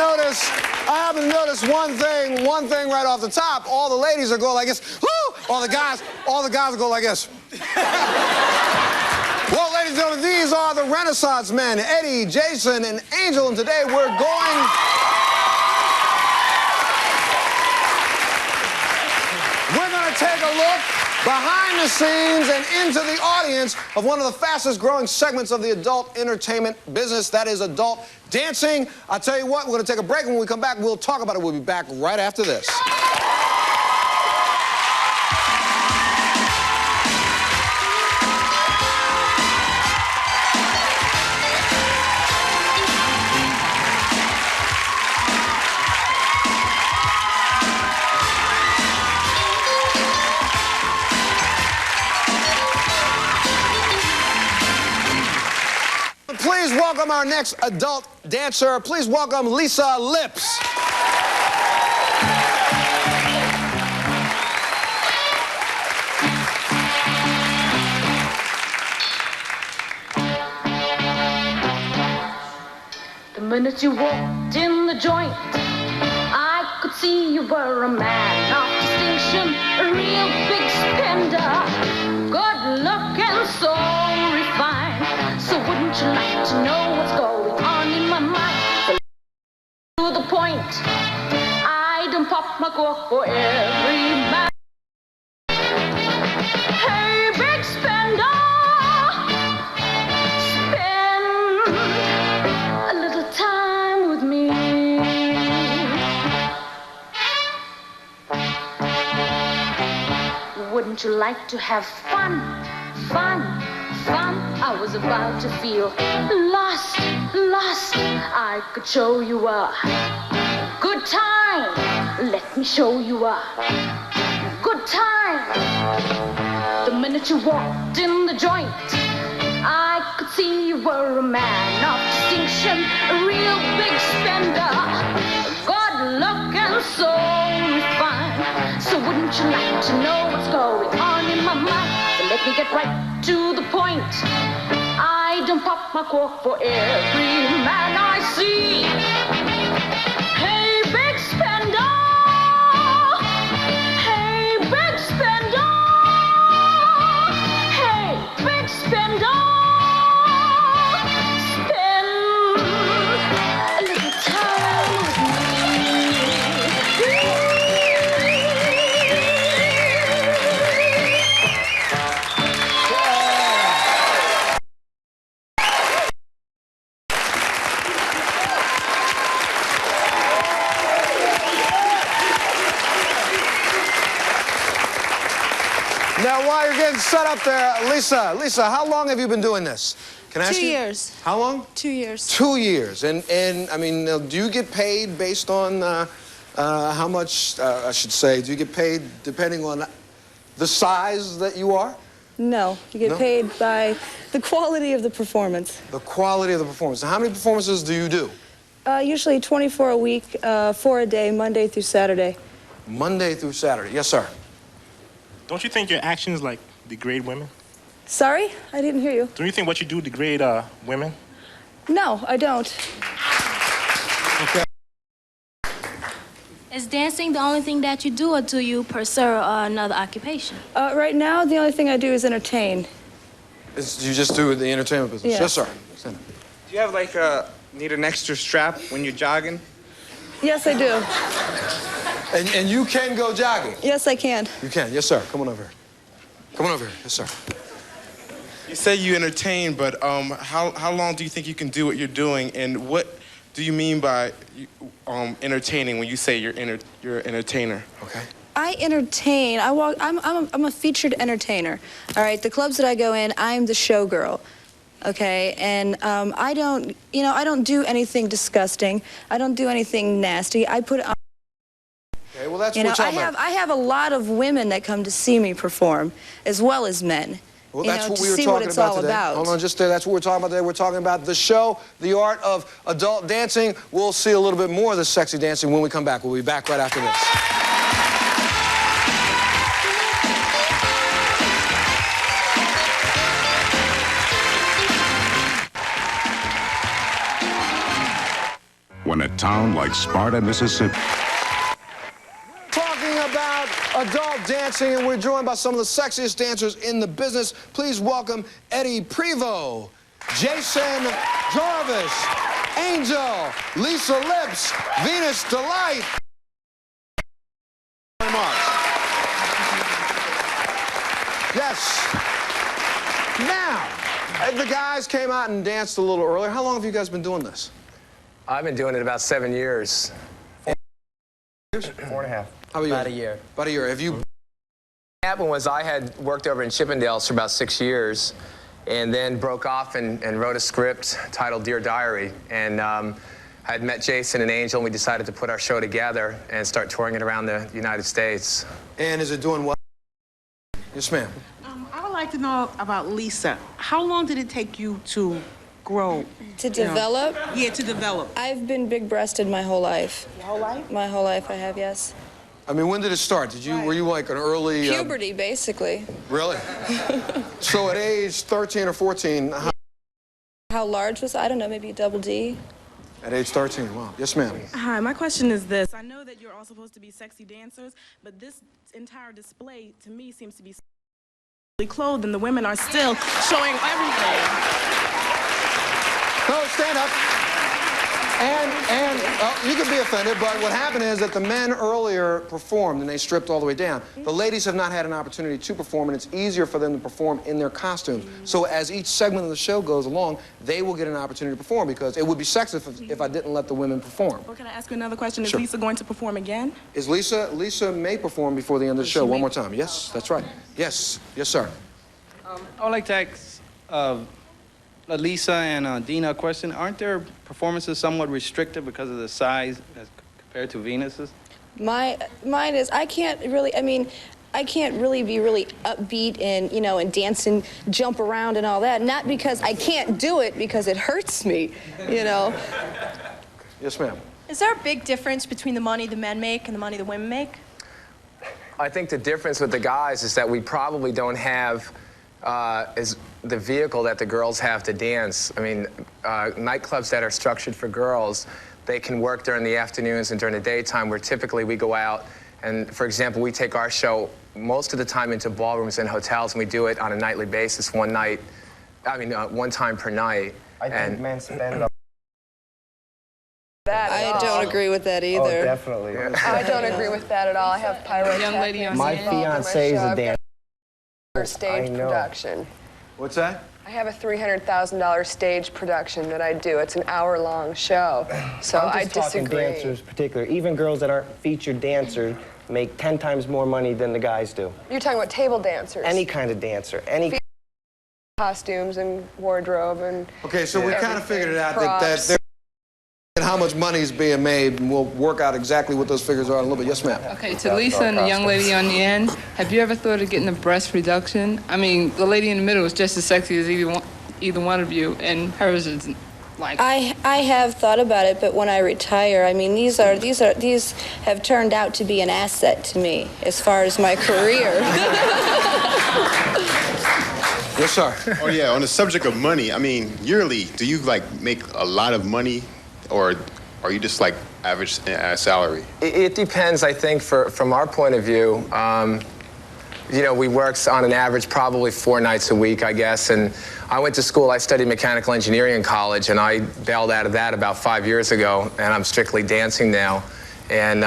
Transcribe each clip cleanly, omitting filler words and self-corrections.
happen to notice one thing right off the top. All the ladies are going like this. Woo! All the guys are going like this. Well, ladies and gentlemen, these are the Renaissance men, Eddie, Jason, and Angel, and today we're going to take a look behind the scenes and into the audience of one of the fastest growing segments of the adult entertainment business, that is adult dancing. I'll tell you what, we're going to take a break, and when we come back, we'll talk about it. We'll be back right after this. Please welcome our next adult dancer. Please welcome Lisa Lips. The minute you walked in the joint, I could see you were a man of distinction, a real big spender, good looking, so refined. So wouldn't you like to know what's going on in my mind? So to the point, I don't pop my cork for every man. Hey, big spender, spend a little time with me. Wouldn't you like to have fun? I was about to feel lost. I could show you a good time. Let me show you a good time. The minute you walked in the joint, I could see you were a man of distinction, a real big spender, good looking, so refined. So wouldn't you like to know what's going on in my mind? So let me get right to the point. I don't pop my cork for every man I see. Hey, big spender. Hey, big spender. Hey, big spender. Spend a little time with me. Now, while you're getting set up there, Lisa, how long have you been doing this? Can I ask you? 2 years. How long? 2 years. 2 years. And I mean, do you get paid based on how much, I should say, do you get paid depending on the size that you are? No, you get paid by the quality of the performance. The quality of the performance. Now, how many performances do you do? Usually 24 a week, 4 a day, Monday through Saturday. Monday through Saturday. Yes, sir. Don't you think your actions, like, degrade women? Sorry? I didn't hear you. Don't you think what you do degrade women? No, I don't. Okay. Is dancing the only thing that you do, or do you pursue another occupation? Right now, the only thing I do is entertain. You just do the entertainment business? Yes. Yes, sir. Do you have, like, need an extra strap when you're jogging? Yes, I do. And you can go jogging? Yes, I can. You can. Yes, sir. Come on over here. Come on over here. Yes, sir. You say you entertain, but how long do you think you can do what you're doing, and what do you mean by entertaining when you say you're an entertainer? Okay. I entertain. I'm a featured entertainer. All right, the clubs that I go in, I'm the showgirl. Okay, and I don't do anything disgusting. I don't do anything nasty. I put on. Okay, well, that's what we're talking about. I have a lot of women that come to see me perform, as well as men. Well, that's what to we were see talking what it's about all today. about. Hold on just there. That's what we're talking about today. We're talking about the show, The Art of Adult Dancing. We'll see a little bit more of this sexy dancing when we come back. We'll be back right after this. when a town like Sparta, Mississippi. Talking about adult dancing, and we're joined by some of the sexiest dancers in the business. Please welcome Eddie Prevost, Jason Jarvis, Angel, Lisa Lips, Venus Delight. Very much. Yes. Now, the guys came out and danced a little earlier. How long have you guys been doing this? I've been doing it about 7 years. 4 and a half. How about you? About a year. About a year. Have you? What happened was I had worked over in Chippendales for about 6 years and then broke off and wrote a script titled Dear Diary. And I had met Jason and Angel, and we decided to put our show together and start touring it around the United States. And is it doing well? Yes, ma'am. I would like to know about Lisa. How long did it take you to grow? To develop? Yeah, to develop. I've been big-breasted my whole life. Your whole life? My whole life I have, yes. I mean, when did it start? Were you like an early... Puberty, basically. Really? So at age 13 or 14, How large was I? I don't know, maybe double D? At age 13, wow. Yes, ma'am. Hi, my question is this. I know that you're all supposed to be sexy dancers, but this entire display, to me, seems to be clothed, and the women are still showing everything. No, stand up. And you can be offended, but what happened is that the men earlier performed and they stripped all the way down. The ladies have not had an opportunity to perform, and it's easier for them to perform in their costumes. So as each segment of the show goes along, they will get an opportunity to perform, because it would be sexist if I didn't let the women perform. Well, can I ask you another question? Is Sure. Lisa going to perform again? Is Lisa may perform before the end of the show one more time. Yes, that's right. Yes, yes, sir. I would like to ask Lisa and Dina a question. Aren't their performances somewhat restricted because of the size as compared to Venus's? Mine is, I can't really be really upbeat and, you know, and dance and jump around and all that. Not because I can't do it, because it hurts me, you know. Yes, ma'am. Is there a big difference between the money the men make and the money the women make? I think the difference with the guys is that we probably don't have is the vehicle that the girls have to dance. I mean, nightclubs that are structured for girls, they can work during the afternoons and during the daytime, where typically we go out and, for example, we take our show most of the time into ballrooms and hotels, and we do it on a nightly basis, one time per night. I think men spend I don't agree with that either. Oh, definitely. I don't agree with that at all. I have pyrotechnics. My fiancé is a dancer. Stage production. What's that? I have a $300,000 stage production that I do. It's an hour-long show. So I disagree. Dancers, particularly, even girls that aren't featured dancers make 10 times more money than the guys do. You're talking about table dancers. Any kind of dancer, any costumes and wardrobe and Okay, so we kind of figured it out props. that how much money is being made, and we'll work out exactly what those figures are in a little bit. Yes, ma'am. Okay, to Lisa and the young lady on the end, have you ever thought of getting a breast reduction? I mean, the lady in the middle is just as sexy as either one of you, and hers is like... I have thought about it, but when I retire, I mean, these have turned out to be an asset to me as far as my career. Yes, sir. Oh, yeah, on the subject of money, I mean, yearly, do you, like, make a lot of money, or are you just, like, average salary? It depends, I think, from our point of view. You know, we work on an average probably 4 nights a week, I guess, and I went to school, I studied mechanical engineering in college, and I bailed out of that about 5 years ago, and I'm strictly dancing now, and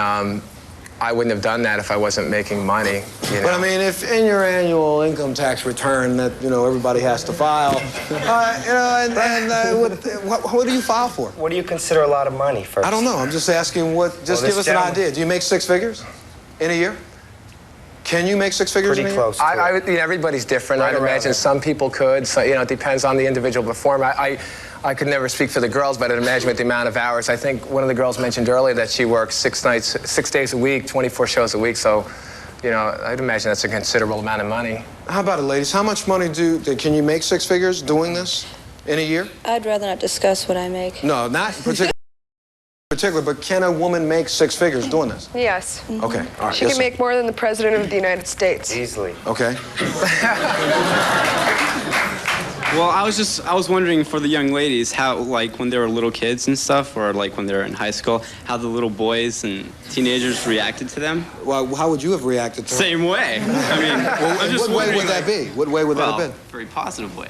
I wouldn't have done that if I wasn't making money, you know? But I mean, if in your annual income tax return that, you know, everybody has to file, you know, what do you file for? What do you consider a lot of money first? I don't know. I'm just asking just give us an idea. Do you make 6 figures in a year? Can you make 6 figures in a year? Pretty close to it. Everybody's different. I'd imagine some people could. So, you know, it depends on the individual performer. I could never speak for the girls, but I'd imagine with the amount of hours. I think one of the girls mentioned earlier that she works 6 days a week, 24 shows a week. So, you know, I'd imagine that's a considerable amount of money. How about it, ladies? How much money can you make 6 figures doing this in a year? I'd rather not discuss what I make. No, not particular, but can a woman make 6 figures doing this? Yes. Okay, all right. She can make more than the President of the United States. Easily. Okay. Well, I was wondering for the young ladies how, like, when they were little kids and stuff, or like when they were in high school, how the little boys and teenagers reacted to them. Well, how would you have reacted to them? Same way. I mean, I'm just what way wondering, would that be? What way would that have been? Very positive way.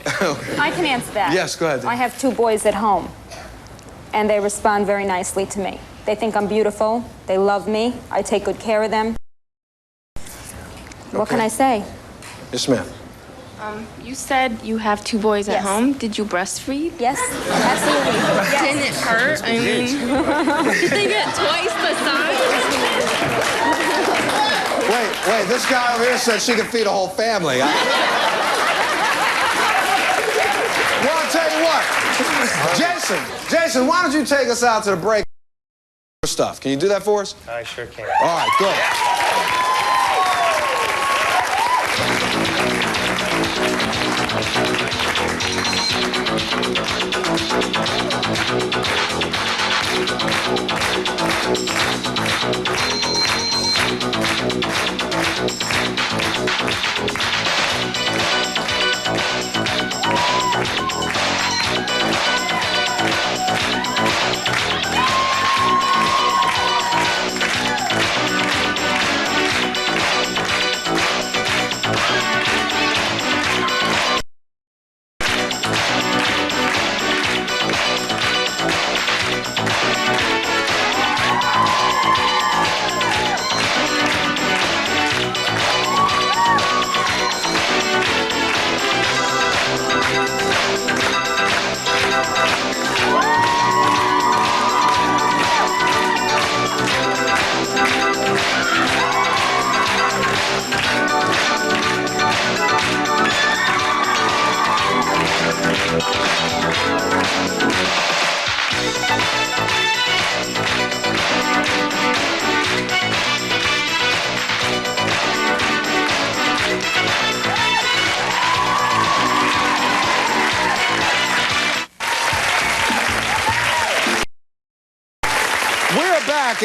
I can answer that. Yes, go ahead. I have 2 boys at home, and they respond very nicely to me. They think I'm beautiful. They love me. I take good care of them. What can I say? Yes, ma'am. You said you have 2 boys at home. Did you breastfeed? Yes, absolutely. Yes. Didn't it hurt? I mean, did they get twice the size? Wait, this guy over here said she could feed a whole family. Well, I'll tell you what. Jason, why don't you take us out to the break stuff? Can you do that for us? I sure can. All right, good.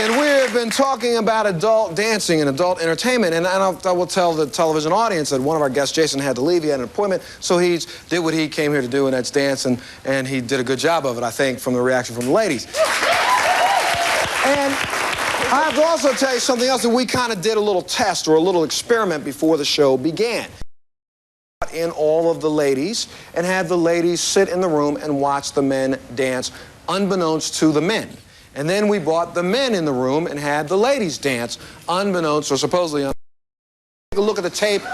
And we have been talking about adult dancing and adult entertainment, and I will tell the television audience that one of our guests, Jason, had to leave. He had an appointment, so he did what he came here to do, and that's dance, and he did a good job of it, I think, from the reaction from the ladies. And I have to also tell you something else, that we kind of did a little test or a little experiment before the show began. In all of the ladies and had the ladies sit in the room and watch the men dance, unbeknownst to the men. And then we brought the men in the room and had the ladies dance, unbeknownst or supposedly unbeknownst. Take a look at the tape of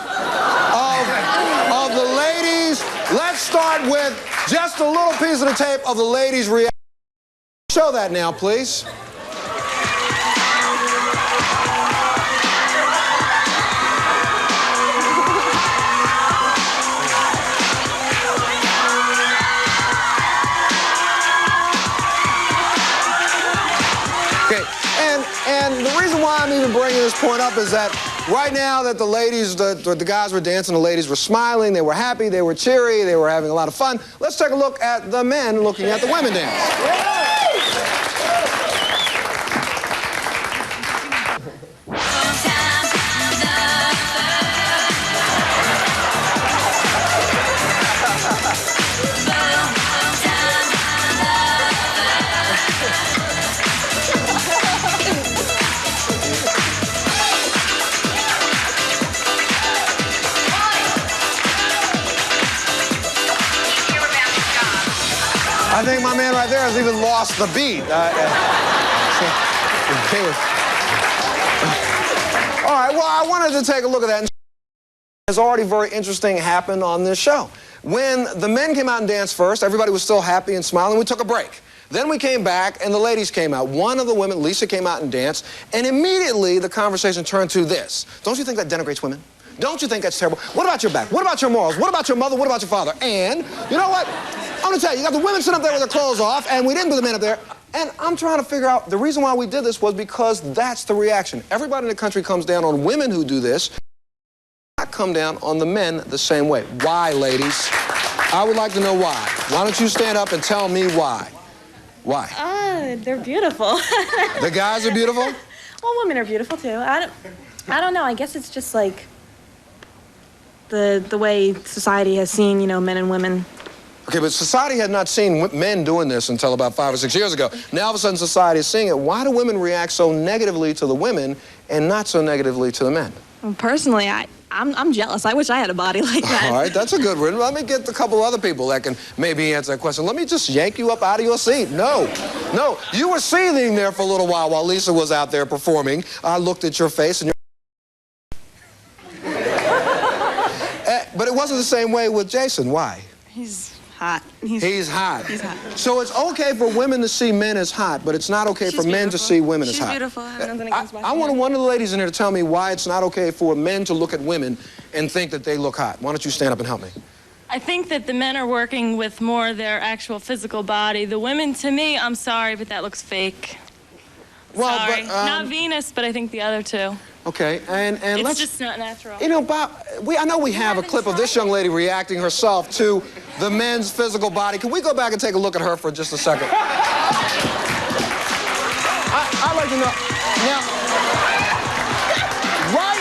the ladies. Let's start with just a little piece of the tape of the ladies' reaction. Show that now, please. And the reason why I'm even bringing this point up is that right now that the ladies, the guys were dancing, the ladies were smiling, they were happy, they were cheery, they were having a lot of fun. Let's take a look at the men looking at the women dance. I think my man right there has even lost the beat. All right, well, I wanted to take a look at that. Has already very interesting happened on this show. When the men came out and danced first, everybody was still happy and smiling. We took a break. Then we came back, and the ladies came out. One of the women, Lisa, came out and danced, and immediately the conversation turned to this. Don't you think that denigrates women? Don't you think that's terrible? What about your back? What about your morals? What about your mother? What about your father? And, you know what? I'm gonna tell you, you got the women sitting up there with their clothes off, and we didn't put the men up there. And I'm trying to figure out, the reason why we did this was because that's the reaction. Everybody in the country comes down on women who do this, not come down on the men the same way. Why, ladies? I would like to know why. Why don't you stand up and tell me why? Why? They're beautiful. The guys are beautiful? Well, women are beautiful, too. I don't know. I guess it's just like the way society has seen, you know, men and women Okay, but society had not seen men doing this until about 5 or 6 years ago. Now, all of a sudden, society is seeing it. Why do women react so negatively to the women and not so negatively to the men? Well, personally, I'm jealous. I wish I had a body like that. All right, that's a good one. Let me get a couple other people that can maybe answer that question. Let me just yank you up out of your seat. No, you were seething there for a little while Lisa was out there performing. I looked at your face and but it wasn't the same way with Jason. Why? He's hot. He's hot. He's hot. So it's okay for women to see men as hot, but it's not okay for men to see women as hot. She's beautiful. I have nothing against my I want one of the ladies in here to tell me why it's not okay for men to look at women and think that they look hot. Why don't you stand up and help me? I think that the men are working with more their actual physical body. The women, to me, I'm sorry, but that looks fake. Well, sorry. but, not Venus, but I think the other two. Okay, and it's let's just not natural. You know, Bob, I know we have a clip of this young lady reacting herself to the men's physical body. Can we go back and take a look at her for just a second? I'd like to know. Now, right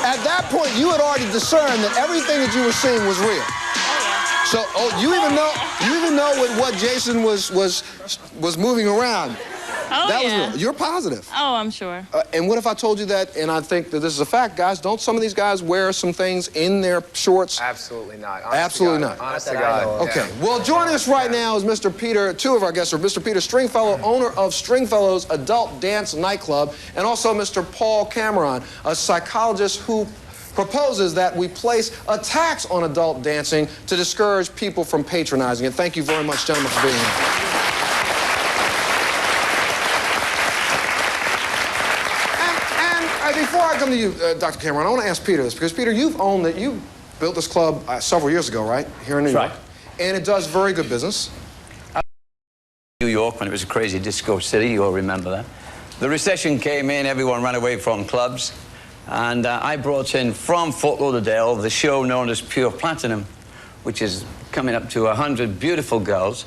at that point, you had already discerned that everything that you were seeing was real. So, you even know what Jason was moving around. That was real. You're positive. Oh, I'm sure. And what if I told you that, and I think that this is a fact, guys, don't some of these guys wear some things in their shorts? Absolutely not. Absolutely not. Honest to God. Okay. Well, joining us right now is Mr. Peter. Two of our guests are Mr. Peter Stringfellow, owner of Stringfellow's Adult Dance Nightclub, and also Mr. Paul Cameron, a psychologist who proposes that we place a tax on adult dancing to discourage people from patronizing it. Thank you very much, gentlemen, for being here. Before I come to you, Dr. Cameron, I want to ask Peter this, because Peter, you built this club several years ago, right? Here in New York. And it does very good business. New York, when it was a crazy disco city, you'll remember that. The recession came in, everyone ran away from clubs, and I brought in from Fort Lauderdale the show known as Pure Platinum, which is coming up to 100 beautiful girls.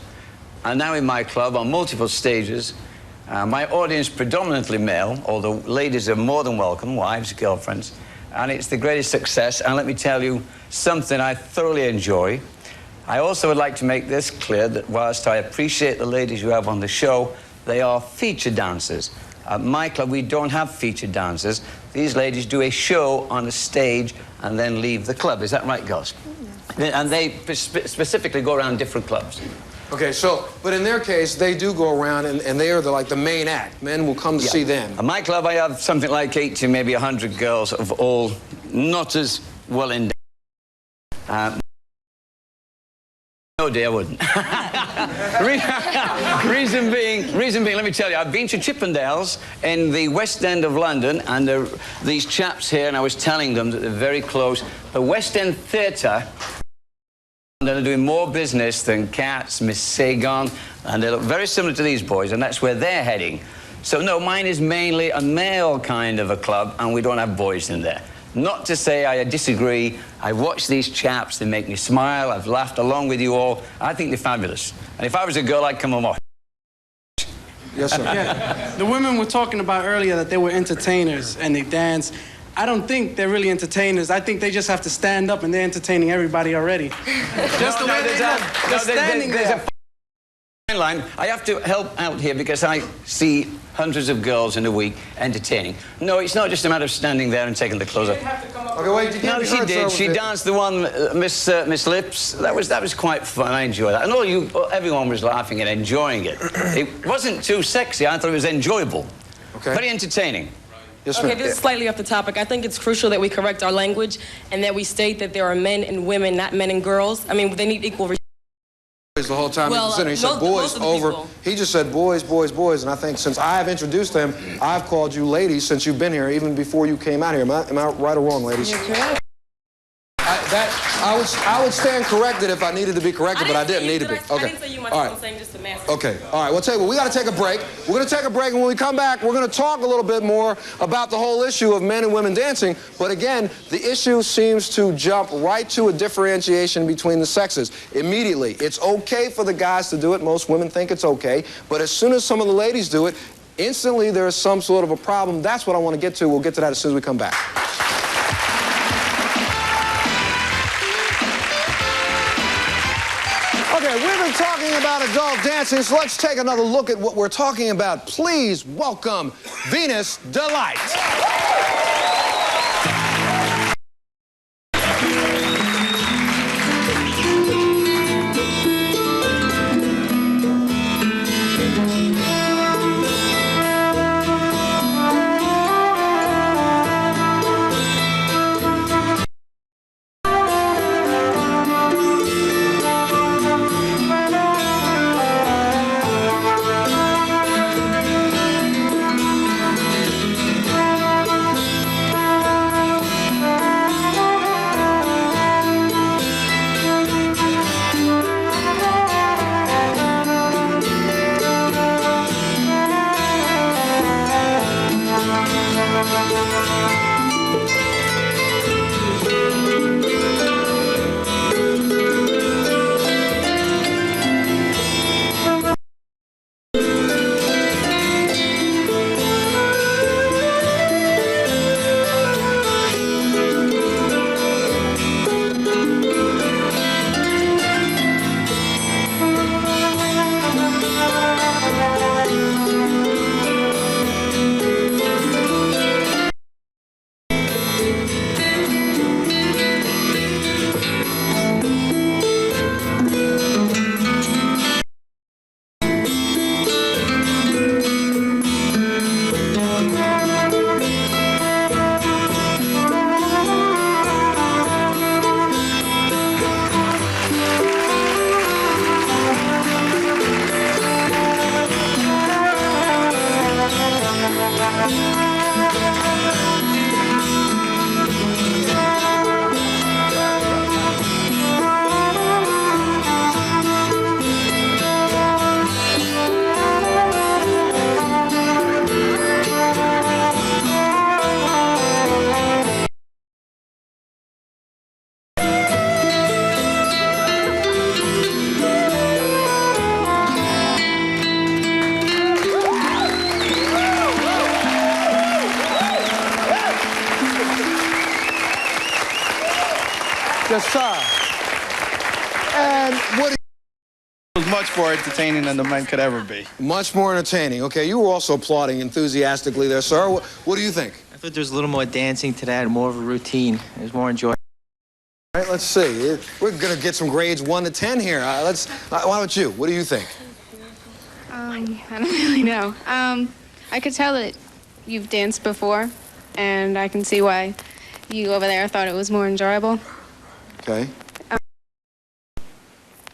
And now in my club on multiple stages. My audience predominantly male, although ladies are more than welcome, wives, girlfriends, and it's the greatest success. And let me tell you something I thoroughly enjoy. I also would like to make this clear that whilst I appreciate the ladies you have on the show, they are featured dancers. At my club, we don't have featured dancers. These ladies do a show on the stage and then leave the club. Is that right, girls? And they specifically go around different clubs. Okay, so, but in their case, they do go around and they are like the main act. Men will come to see them. At my club, I have something like 80, maybe 100 girls of all not as well endowed. No, dear, I wouldn't. reason being, let me tell you, I've been to Chippendales in the West End of London, and these chaps here, and I was telling them that they're very close. The West End Theatre. They're doing more business than Cats, Miss Saigon, and they look very similar to these boys, and that's where they're heading. So no, mine is mainly a male kind of a club, and we don't have boys in there. Not to say I disagree. I watch these chaps, they make me smile, I've laughed along with you all. I think they're fabulous. And if I was a girl, I'd come along. Yes, sir. Yeah. The women were talking about earlier that they were entertainers and they dance. I don't think they're really entertainers. I think they just have to stand up and they're entertaining everybody already. Just the way they look. They're standing there. Line. I have to help out here because I see hundreds of girls in a week entertaining. No, it's not just a matter of standing there and taking the clothes off. Okay, wait, did you No, she did. She danced the one, Miss Lips. That was quite fun. I enjoyed that. And everyone was laughing and enjoying it. It wasn't too sexy. I thought it was enjoyable. Okay. Very entertaining. Yes, okay, this is slightly off the topic. I think it's crucial that we correct our language and that we state that there are men and women, not men and girls. I mean, they need equal respect. The whole time he said boys over. He just said boys, boys, boys, and I think since I've introduced them, I've called you ladies since you've been here, even before you came out here. Am I right or wrong, ladies? You're correct. I would stand corrected if I needed to be corrected, but I didn't need to be. Okay. I didn't say you myself. I'm saying just a master. Okay. All right. Well, tell you what, we got to take a break. We're going to take a break, and when we come back, we're going to talk a little bit more about the whole issue of men and women dancing. But again, the issue seems to jump right to a differentiation between the sexes immediately. It's okay for the guys to do it. Most women think it's okay. But as soon as some of the ladies do it, instantly there is some sort of a problem. That's what I want to get to. We'll get to that as soon as we come back. Okay, we've been talking about adult dancing, so let's take another look at what we're talking about. Please welcome Venus Delight. Yes, sir. And what? It was much more entertaining than the men could ever be. Much more entertaining. Okay, you were also applauding enthusiastically there, sir. What do you think? I thought there was a little more dancing to that, more of a routine. It was more enjoyable. All right, let's see. We're going to get some grades 1 to 10 here. Why don't you? What do you think? I don't really know. I could tell that you've danced before, and I can see why you over there thought it was more enjoyable. Okay.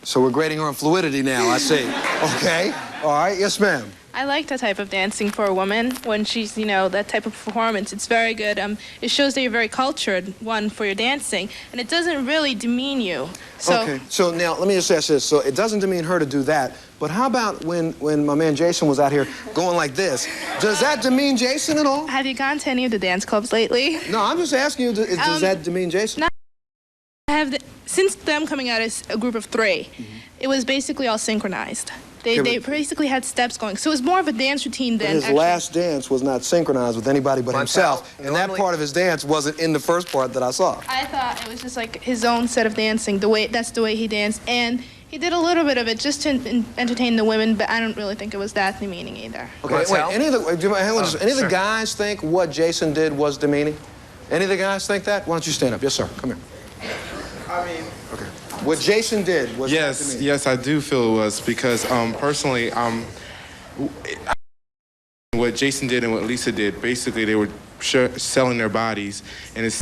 So we're grading her on fluidity now, I see. Okay. All right. Yes, ma'am. I like that type of dancing for a woman when she's, you know, that type of performance. It's very good. It shows that you're very cultured, one, for your dancing, and it doesn't really demean you. So, okay. So now, let me just ask this. So it doesn't demean her to do that, but how about when my man Jason was out here going like this? Does that demean Jason at all? Have you gone to any of the dance clubs lately? No, I'm just asking you, does that demean Jason? No. Since them coming out as a group of 3, it was basically all synchronized. They basically had steps going. So it was more of a dance routine than his last dance was not synchronized with anybody but himself. And that part of his dance wasn't in the first part that I saw. I thought it was just like his own set of dancing. That's the way he danced. And he did a little bit of it just to entertain the women, but I don't really think it was that demeaning either. Okay, wait, any of the guys think what Jason did was demeaning? Any of the guys think that? Why don't you stand up? Yes, sir. Come here. I mean, okay. What Jason did was yes, I do feel it was because personally, what Jason did and what Lisa did, basically they were selling their bodies, and it's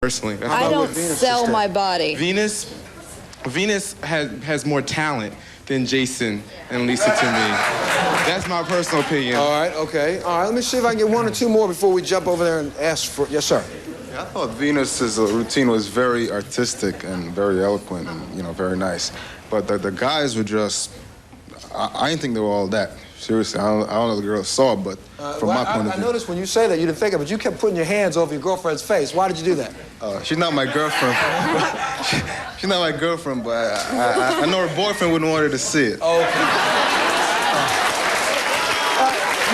personally. I don't sell my body. Venus has more talent than Jason and Lisa to me. That's my personal opinion. All right, okay. All right, let me see if I can get 1 or 2 more before we jump over there and ask for. Yes, sir. I thought Venus's routine was very artistic and very eloquent and, you know, very nice. But the guys were just, I didn't think they were all that. Seriously, I don't know if the girls saw it, but from my point of view. I noticed when you say that, you didn't think of it, but you kept putting your hands over your girlfriend's face. Why did you do that? She's not my girlfriend. She's not my girlfriend, but I know her boyfriend wouldn't want her to see it. Okay.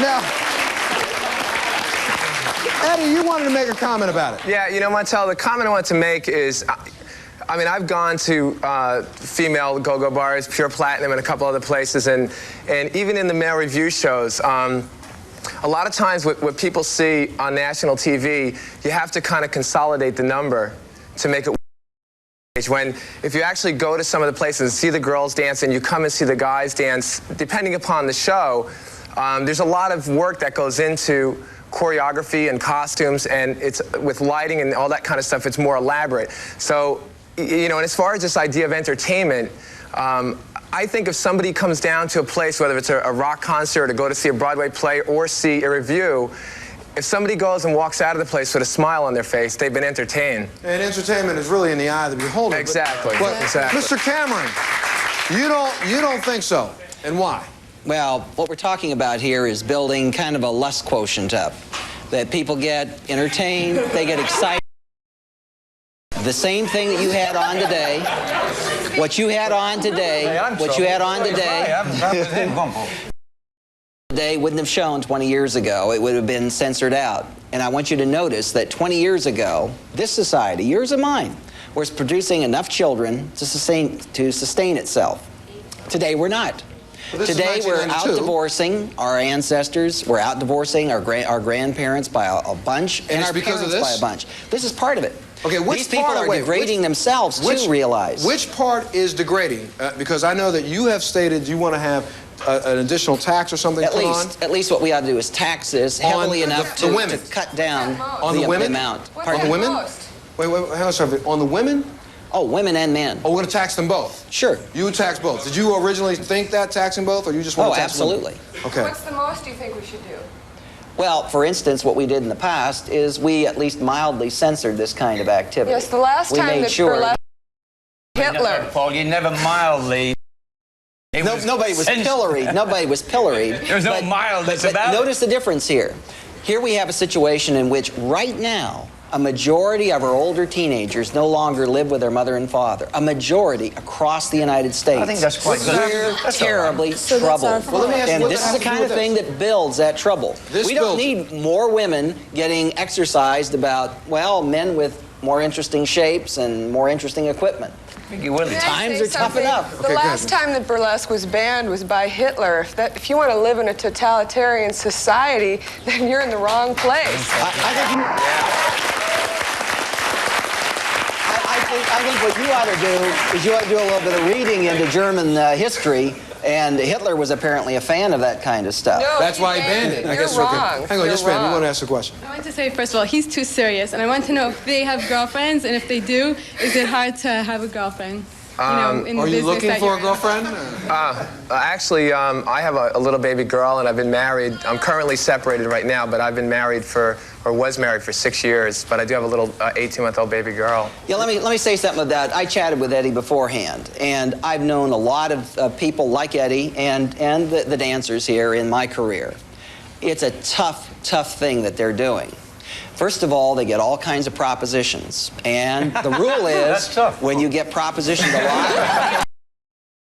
Now, Eddie, you wanted to make a comment about it. Yeah, you know, Montel, the comment I want to make is I mean, I've gone to female go-go bars, Pure Platinum, and a couple other places, and even in the male review shows, a lot of times what people see on national TV, you have to kind of consolidate the number to make it. When if you actually go to some of the places and see the girls dance and you come and see the guys dance, depending upon the show, there's a lot of work that goes into choreography and costumes, and it's with lighting and all that kind of stuff, it's more elaborate. So, you know, and as far as this idea of entertainment, I think if somebody comes down to a place, whether it's a rock concert or go to see a Broadway play or see a review, if somebody goes and walks out of the place with a smile on their face, they've been entertained. And entertainment is really in the eye of the beholder. Exactly. But, exactly. Mr. Cameron, you don't think so, and why? Well, what we're talking about here is building kind of a lust quotient up, that people get entertained, they get excited. The same thing that you had on today, what you had on today, what you had on today wouldn't have shown 20 years ago. It would have been censored out. And I want you to notice that 20 years ago, this society, yours and mine, was producing enough children to sustain itself. Today, we're not. Today, we're out divorcing our ancestors, we're out divorcing our grandparents by a bunch, and our parents by a bunch. This is part of it. Okay, These people are degrading themselves to realize. Which part is degrading? Because I know that you have stated you want to have an additional tax or something put on. At least what we ought to do is tax this heavily enough to cut down on the women? amount. On the women? Wait, hang on a second. On the women? Oh, women and men. Oh, we're going to tax them both? Sure. You would tax both. Did you originally think that, taxing both, or you just want to tax absolutely. Them? Okay. What's the most you think we should do? Well, for instance, what we did in the past is we at least mildly censored this kind of activity. Yes, the last time that burlesque Hitler. Paul, you never mildly. Nobody was pilloried. Nobody was pilloried. There's no mildness about it. Notice the difference here. Here we have a situation in which right now a majority of our older teenagers no longer live with their mother and father. A majority across the United States. I think that's quite good. We're terribly troubled. And this is the kind of thing that builds that trouble. We don't need more women getting exercised about, well, men with more interesting shapes and more interesting equipment. Times are tough enough. The last time that burlesque was banned was by Hitler. If you want to live in a totalitarian society, then you're in the wrong place. I think what you ought to do is you ought to do a little bit of reading into German history, and Hitler was apparently a fan of that kind of stuff. No, that's why he banned it. I guess wrong. Okay. Hang on, yes, ma'am. You want to ask a question? I want to say, first of all, he's too serious, and I want to know if they have girlfriends, and if they do, is it hard to have a girlfriend? Are you looking for a girlfriend? Actually, I have a little baby girl, and I've been married. I'm currently separated right now, but I've been married was married for 6 years. But I do have a little 18-month-old baby girl. Yeah, let me say something about that. I chatted with Eddie beforehand, and I've known a lot of people like Eddie and the dancers here in my career. It's a tough thing that they're doing. First of all, they get all kinds of propositions. And the rule is when you get propositioned a lot,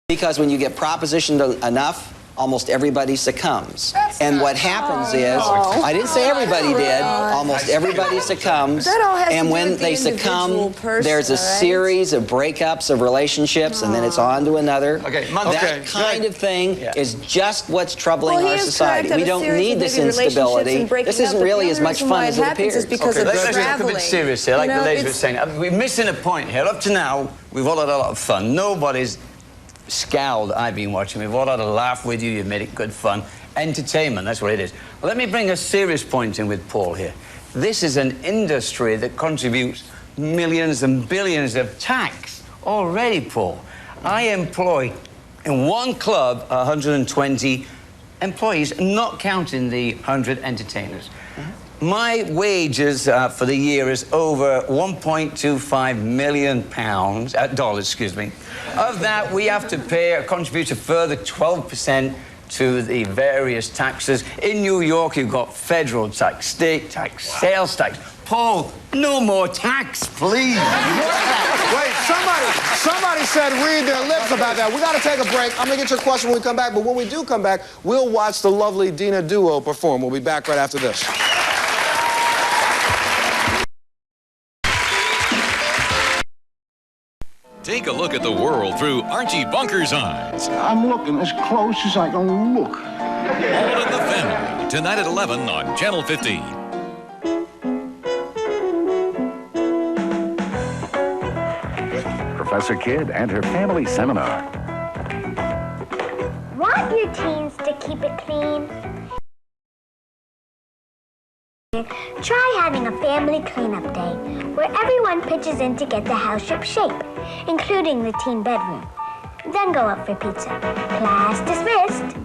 because when you get propositioned enough, almost everybody succumbs. And what happens is, I didn't say everybody did, almost everybody succumbs. And when they succumb, there's a series of breakups of relationships, and then it's on to another. That kind of thing is just what's troubling our society. We don't need this instability. This isn't really as much fun as it appears. Let's get a bit serious here, like the ladies were saying. We're missing a point here. Up to now, we've all had a lot of fun. Nobody's scowled. I've been watching. We've all had a laugh with you. You've made it good fun. Entertainment, that's what it is. Well, let me bring a serious point in with Paul here. This is an industry that contributes millions and billions of tax already, Paul. I employ in one club 120 employees, not counting the 100 entertainers. My wages for the year is over 1.25 million dollars, excuse me. Of that, we have to contribute a further 12% to the various taxes. In New York, you've got federal tax, state tax, sales tax. Paul, no more tax, please. Wait, somebody said read their lips about that. We got to take a break. I'm going to get your question when we come back, but when we do come back, we'll watch the lovely Dina duo perform. We'll be back right after this. Take a look at the world through Archie Bunker's eyes. I'm looking as close as I can look. All in the Family, tonight at 11 on Channel 15. Professor Kidd and her family seminar. Want your teens to keep it clean? Try having a family cleanup day where everyone pitches in to get the house ship shape, including the teen bedroom. Then go up for pizza. Class dismissed.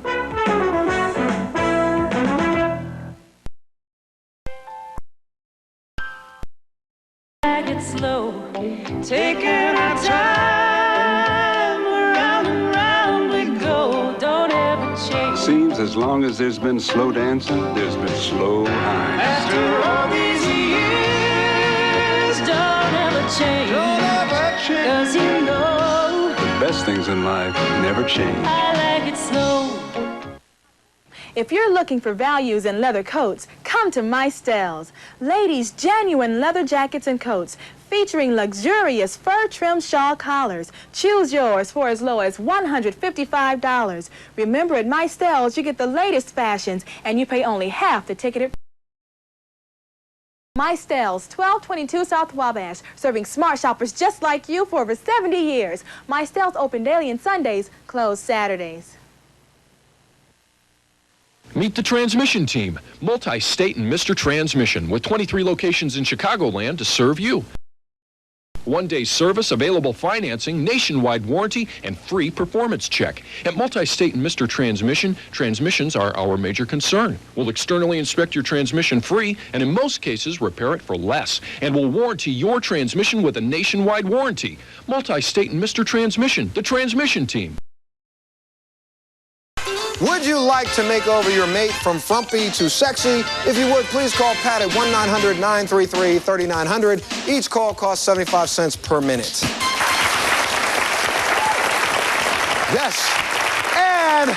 It slow, taking our time, round and round we go, don't ever change. Seems as long as there's been slow dancing, there's been slow highs. After all these years, don't ever change. Don't ever change. 'Cause you know The best things in life never change. I like it slow. If you're looking for values in leather coats, come to My Styles. Ladies' genuine leather jackets and coats featuring luxurious fur-trimmed shawl collars. Choose yours for as low as $155. Remember, at My Styles, you get the latest fashions and you pay only half the ticket. My Styles, 1222 South Wabash, serving smart shoppers just like you for over 70 years. My Styles open daily and Sundays, closed Saturdays. Meet the transmission team, multi-state and Mr. Transmission, with 23 locations in Chicagoland to serve you. One-day service, available financing, nationwide warranty, and free performance check. At Multi-State and Mr. Transmission, transmissions are our major concern. We'll externally inspect your transmission free, and in most cases, repair it for less. And we'll warranty your transmission with a nationwide warranty. Multi-State and Mr. Transmission, the transmission team. Would you like to make over your mate from frumpy to sexy? If you would, please call Pat at 1-900-933-3900. Each call costs 75 cents per minute. Yes. And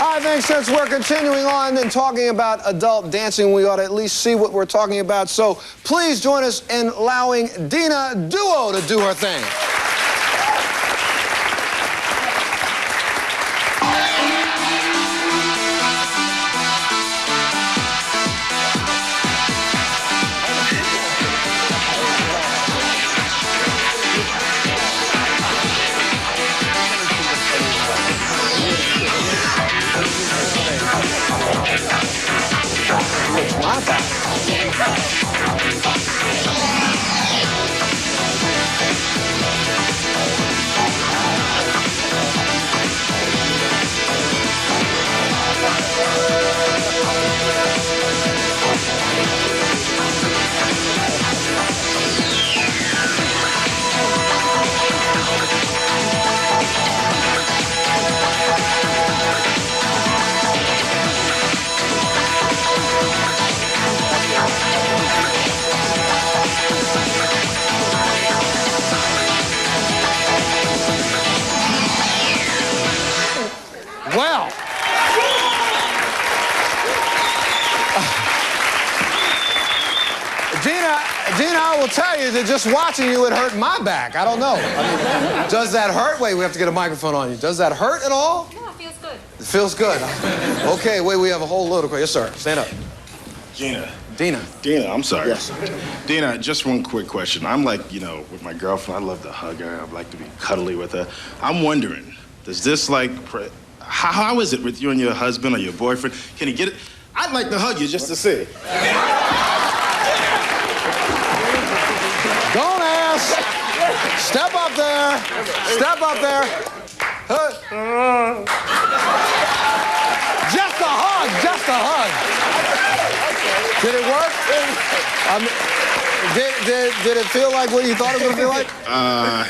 I think since we're continuing on and talking about adult dancing, we ought to at least see what we're talking about. So please join us in allowing Dina Duo to do her thing. Well, Dina, I will tell you that just watching you, it hurt my back. I don't know. I mean, does that hurt? Wait, we have to get a microphone on you. Does that hurt at all? No, it feels good. It feels good. Okay, wait, we have a whole load of questions. Yes, sir. Stand up. Dina, I'm sorry. Yes. Dina, just one quick question. I'm like, you know, with my girlfriend, I love to hug her. I'd like to be cuddly with her. I'm wondering, does this like, how is it with you and your husband or your boyfriend? Can he get it? I'd like to hug you just to see. Don't ask. Step up there. Step up there. Just a hug. Just a hug. Did it work? Did it feel like what you thought it was going to feel like? I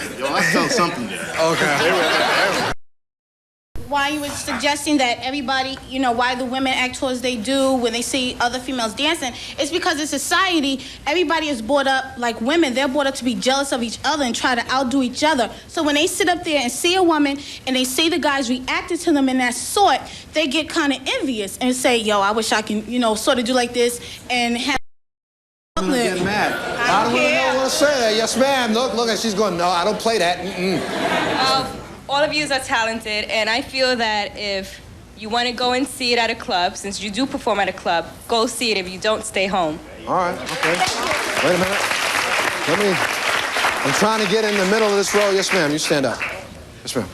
felt something there. Okay. Why you were suggesting that everybody, you know, why the women act towards they do when they see other females dancing, it's because in society, everybody is brought up like women. They're brought up to be jealous of each other and try to outdo each other. So when they sit up there and see a woman and they see the guys reacting to them in that sort, they get kind of envious and say, yo, I wish I can, you know, sort of do like this and have... Get mad. I don't care. to say that. Yes, ma'am. Look, she's going, no, I don't play that. All of you are talented, and I feel that if you want to go and see it at a club, since you do perform at a club, go see it. If you don't, stay home. All right, okay. Wait a minute. I'm trying to get in the middle of this row. Yes, ma'am, you stand up. Yes, ma'am.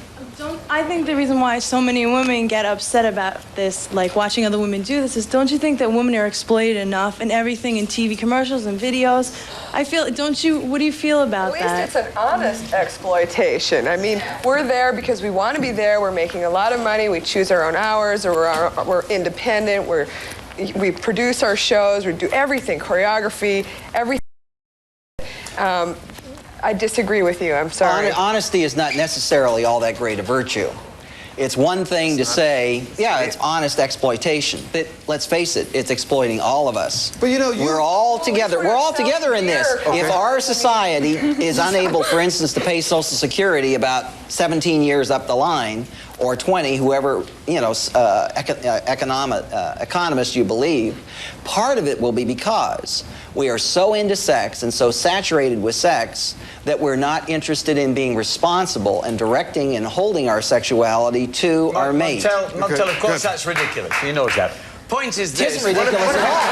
I think the reason why so many women get upset about this, like watching other women do this, is don't you think that women are exploited enough in everything, in TV commercials and videos? What do you feel about that? At least it's an honest exploitation. I mean, we're there because we want to be there. We're making a lot of money. We choose our own hours, or we're independent. We produce our shows. We do everything, choreography, everything. I disagree with you. I'm sorry. Honesty is not necessarily all that great a virtue. It's one thing to say, yeah, it's honest exploitation. But let's face it, it's exploiting all of us. But you know, we're all together. We're all together in this. Okay. If our society is unable, for instance, to pay Social Security about 17 years up the line, or 20, whoever, you know, economist you believe, part of it will be because we are so into sex and so saturated with sex that we're not interested in being responsible and directing and holding our sexuality to our mate. Montel, of course, that's ridiculous. He knows that. Point is this. It isn't ridiculous at all.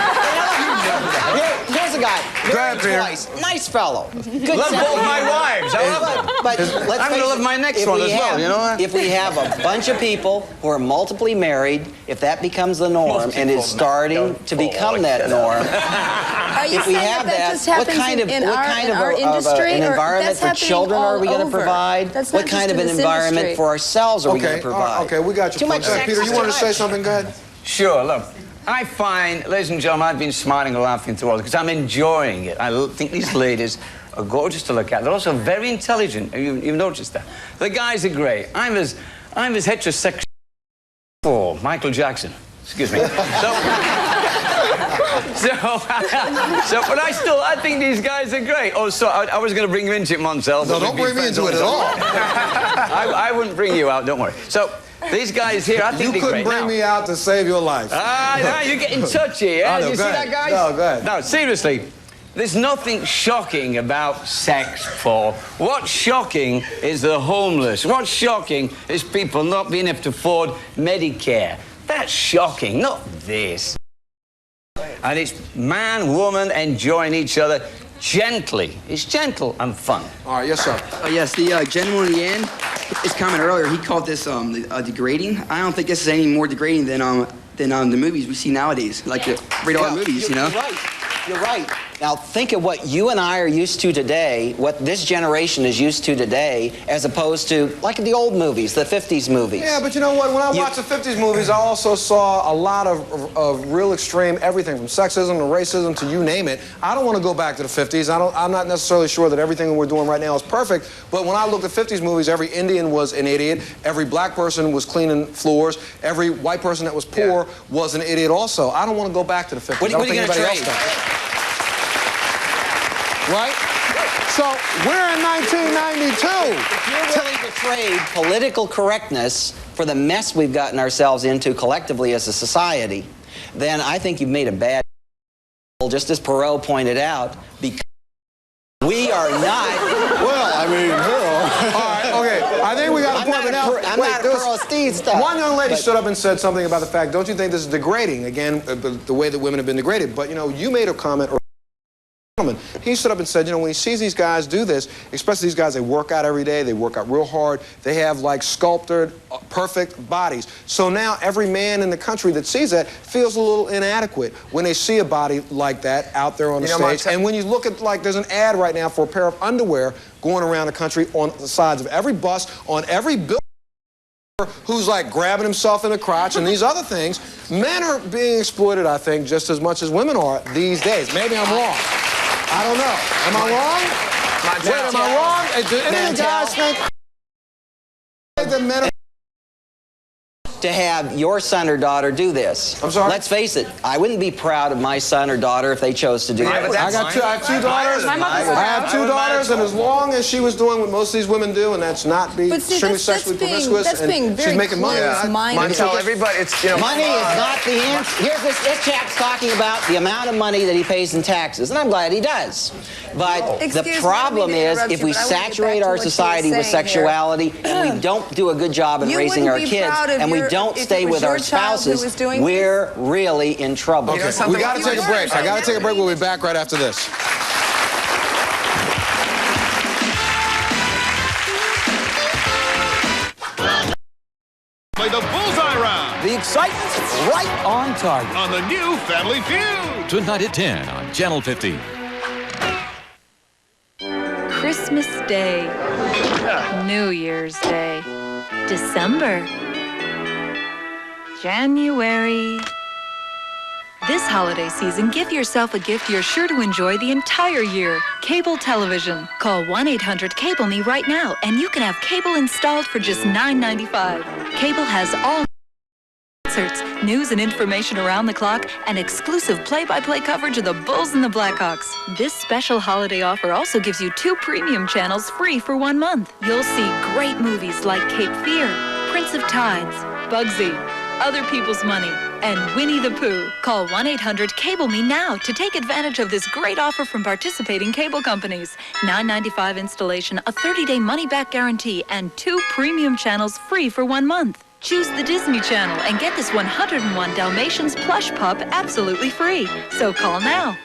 Here's a guy. Married twice. Nice fellow. Good love both my wives. I love them. But let's I'm going to love my next one as well, you know that? If we have a bunch of people who are multiply married, if that becomes the norm and is starting to become that norm, if we have that, what kind of an environment for children are we going to provide? What kind of an environment for ourselves are we going to provide? Okay, we got you. Too much sex. Peter, you wanted to say something? Go ahead. Sure, look. I find, ladies and gentlemen, I've been smiling and laughing through all this because I'm enjoying it. I think these ladies are gorgeous to look at. They're also very intelligent. You've noticed that. The guys are great. I'm as heterosexual for Michael Jackson. Excuse me. But I think these guys are great. Oh, so I was going to bring you into it, Montel. No, don't bring me into it at all. I wouldn't bring you out, don't worry. So, these guys here, I think you couldn't bring me out to save your life. Now you're getting touchy, yeah? No, you see that, guys? No, go ahead. No, seriously, there's nothing shocking about sex, Paul. What's shocking is the homeless. What's shocking is people not being able to afford Medicare. That's shocking, not this. And it's man, woman enjoying each other gently. It's gentle and fun. All right, yes, sir. Yes, the gentleman in the end, his comment earlier, he called this degrading. I don't think this is any more degrading than the movies we see nowadays, like the radar movies, you know? You're right. You're right. Now, think of what you and I are used to today, what this generation is used to today, as opposed to, like the old movies, the 50s movies. Yeah, but you know what? When I watched the 50s movies, I also saw a lot of real extreme everything, from sexism to racism to you name it. I don't want to go back to the 50s. I'm not necessarily sure that everything we're doing right now is perfect, but when I looked at 50s movies, every Indian was an idiot, every black person was cleaning floors, every white person that was poor was an idiot also. I don't want to go back to the 50s. What are you going to trade? Right? So we're in 1992. If you're willing to trade political correctness for the mess we've gotten ourselves into collectively as a society, then I think you've made a bad deal, just as Perot pointed out, because we are not... Well, I mean, all right, okay. I think we got a point, but now... I'm not a Pearl Steed stuff. One young lady stood up and said something about the fact, don't you think this is degrading, again, the way that women have been degraded? But, you know, you made a comment... He stood up and said, you know, when he sees these guys do this, especially these guys, they work out every day, they work out real hard, they have like sculpted, perfect bodies. So now every man in the country that sees that feels a little inadequate when they see a body like that out there on the stage. And when you look at, like, there's an ad right now for a pair of underwear going around the country on the sides of every bus, on every building, who's like grabbing himself in the crotch and these other things. Men are being exploited, I think, just as much as women are these days. Maybe I'm wrong. I don't know. Am I wrong? Wait, am I wrong? Do any of the guys think that men are... to have your son or daughter do this? I'm sorry? Let's face it, I wouldn't be proud of my son or daughter if they chose to do that. I have two daughters. I have two daughters, and as long as she was doing what most of these women do, and that's not being extremely sexually promiscuous, and she's making money. Montel, everybody, it's, you know, money is not the answer. Here's this chap's talking about the amount of money that he pays in taxes, and I'm glad he does. But the Excuse me, problem I don't mean to is interrupt if you, we but I wanna get back saturate to our what you were society with saying here. sexuality and we don't do a good job in You raising our wouldn't be kids proud of and we your- don't if stay it was with your our child who spouses, was doing we're really in trouble. Okay, we got to take a break. I got to take a break. We'll be back right after this. Play the Bullseye Round. The excitement's right on target. On the new Family Feud. Tonight at 10 on Channel 50. Christmas Day, New Year's Day, December, January. This holiday season, give yourself a gift you're sure to enjoy the entire year. Cable television. Call 1-800-CABLE-ME right now, and you can have cable installed for just $9.95. Cable has all concerts, news and information around the clock, and exclusive play-by-play coverage of the Bulls and the Blackhawks. This special holiday offer also gives you 2 premium channels free for 1 month. You'll see great movies like Cape Fear, Prince of Tides, Bugsy, Other People's Money, and Winnie the Pooh. Call 1-800-CABLE-ME now to take advantage of this great offer from participating cable companies. $9.95 installation, a 30-day money-back guarantee, and 2 premium channels free for 1 month. Choose the Disney Channel and get this 101 Dalmatians plush pup absolutely free. So call now.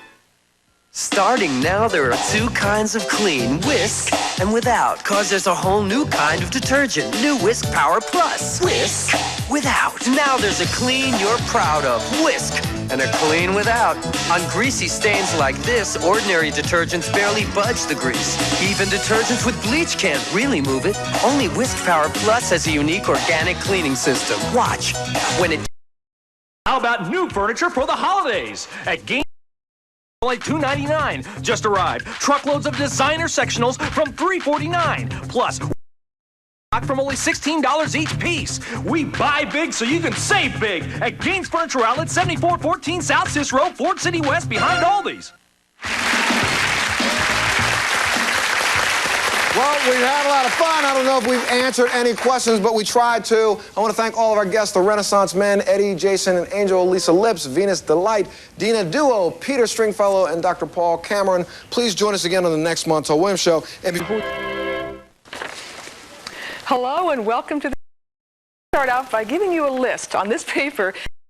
Starting now, there are 2 kinds of clean, whisk and without, cause there's a whole new kind of detergent, new Whisk Power Plus. Whisk without. Now there's a clean you're proud of, whisk, and a clean without. On greasy stains like this, ordinary detergents barely budge the grease. Even detergents with bleach can't really move it. Only Whisk Power Plus has a unique organic cleaning system. Watch. When it... How about new furniture for the holidays? At Game only $2.99. Just arrived. Truckloads of designer sectionals from $3.49. Plus, from only $16 each piece. We buy big so you can save big at Gaines Furniture Outlet, 7414 South Sis Road, Ford City West, behind Aldi's. Well, we've had a lot of fun. I don't know if we've answered any questions, but we tried to. I want to thank all of our guests, the Renaissance Men, Eddie, Jason, and Angel, Lisa Lips, Venus Delight, Dina Duo, Peter Stringfellow, and Dr. Paul Cameron. Please join us again on the next Montel Williams Show. Hello and welcome to the... Start out by giving you a list on this paper.